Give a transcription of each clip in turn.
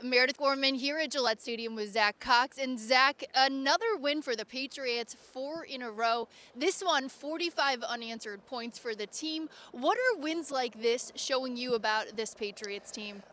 Meredith Gorman here at Gillette Stadium with Zack Cox. And Zack, another win for the Patriots, 4 in a row. This one, 45 unanswered points for the team. What are wins like this showing you about this Patriots team?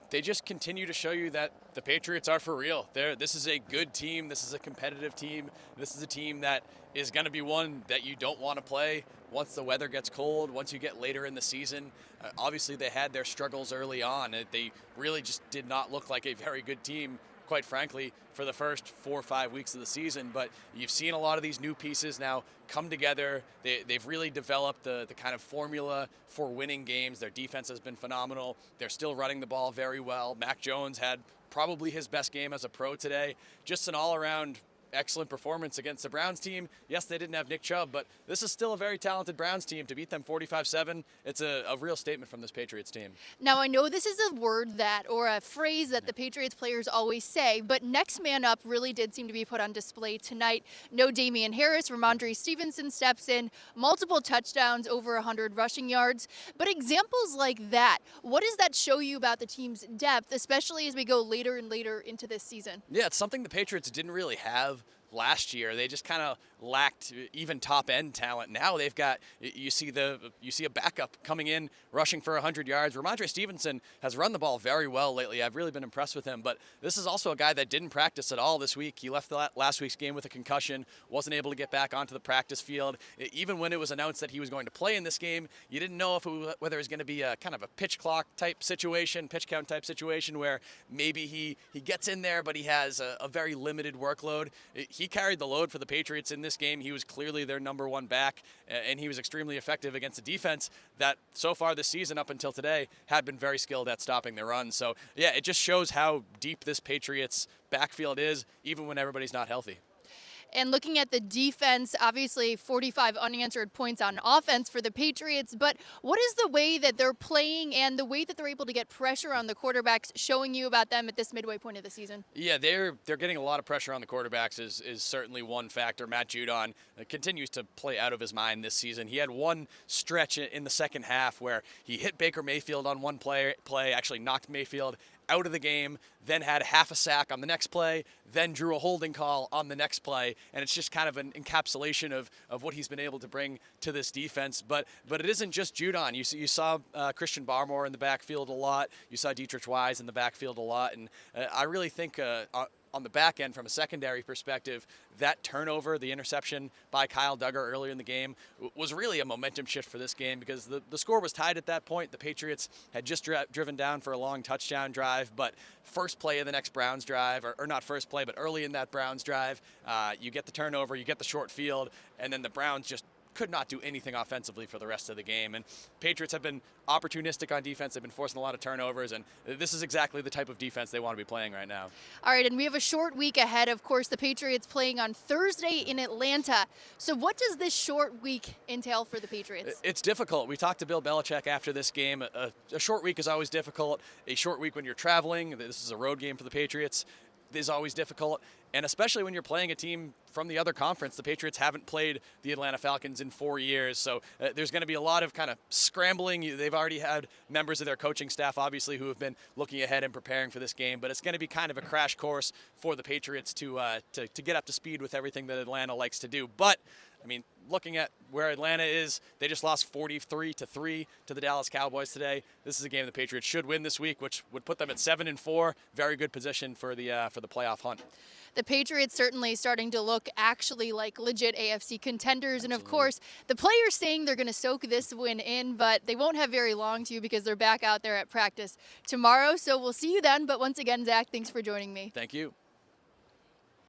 They just continue to show you that the Patriots are for real. This is a good team. This is a competitive team. This is a team that is going to be one that you don't want to play once the weather gets cold, once you get later in the season. Obviously, they had their struggles early on. They really just did not look like a very good team, quite frankly, for the first 4 or 5 weeks of the season. But you've seen a lot of these new pieces now come together. They've really developed the kind of formula for winning games. Their defense has been phenomenal. They're still running the ball very well. Mac Jones had probably his best game as a pro today. Just an all-around excellent performance against the Browns team. Yes, they didn't have Nick Chubb, but this is still a very talented Browns team. To beat them 45-7, it's a real statement from this Patriots team. Now, I know this is a word or a phrase that the Patriots players always say, but next man up really did seem to be put on display tonight. No Damian Harris, Ramondre Stevenson steps in, multiple touchdowns, over 100 rushing yards. But examples like that, what does that show you about the team's depth, especially as we go later and later into this season? Yeah, it's something the Patriots didn't really have last year. They just kind of lacked even top-end talent. Now they've got, you see a backup coming in, rushing for 100 yards. Ramondre Stevenson has run the ball very well lately. I've really been impressed with him, but this is also a guy that didn't practice at all this week. He left last week's game with a concussion, wasn't able to get back onto the practice field. Even when it was announced that he was going to play in this game, you didn't know whether it was going to be a kind of a pitch clock type situation, pitch count type situation, where maybe he gets in there, but he has a very limited workload. He carried the load for the Patriots in this game. He was clearly their number one back, and he was extremely effective against a defense that so far this season up until today had been very skilled at stopping their run. So yeah, it just shows how deep this Patriots backfield is, even when everybody's not healthy. And looking at the defense, obviously 45 unanswered points on offense for the Patriots, but what is the way that they're playing and the way that they're able to get pressure on the quarterbacks showing you about them at this midway point of the season? Yeah, they're getting a lot of pressure on the quarterbacks is certainly one factor. Matt Judon continues to play out of his mind this season. He had one stretch in the second half where he hit Baker Mayfield on one play, actually knocked Mayfield out of the game, then had half a sack on the next play, then drew a holding call on the next play, and it's just kind of an encapsulation of what he's been able to bring to this defense. But it isn't just Judon. You saw Christian Barmore in the backfield a lot. You saw Dietrich Wise in the backfield a lot, and I really think on the back end, from a secondary perspective, that turnover, the interception by Kyle Duggar earlier in the game, was really a momentum shift for this game because the score was tied at that point. The Patriots had just driven down for a long touchdown drive, but first play of the next Browns drive, or not first play, but early in that Browns drive, you get the turnover, you get the short field, and then the Browns just could not do anything offensively for the rest of the game. And Patriots have been opportunistic on defense. They've been forcing a lot of turnovers, and this is exactly the type of defense they want to be playing right now. All right, and we have a short week ahead. Of course, the Patriots playing on Thursday in Atlanta. So what does this short week entail for the Patriots? It's difficult. We talked to Bill Belichick after this game. A short week is always difficult. A short week when you're traveling, this is a road game for the Patriots, is always difficult, and especially when you're playing a team from the other conference. The Patriots haven't played the Atlanta Falcons in 4 years, so there's going to be a lot of kind of scrambling. They've already had members of their coaching staff, obviously, who have been looking ahead and preparing for this game, but it's going to be kind of a crash course for the Patriots to get up to speed with everything that Atlanta likes to do. But I mean, looking at where Atlanta is, they just lost 43-3 to the Dallas Cowboys today. This is a game the Patriots should win this week, which would put them at 7-4. Very good position for the playoff hunt. The Patriots certainly starting to look actually like legit AFC contenders. Absolutely. And of course, the players saying they're going to soak this win in, but they won't have very long to because they're back out there at practice tomorrow. So we'll see you then. But once again, Zach, thanks for joining me. Thank you.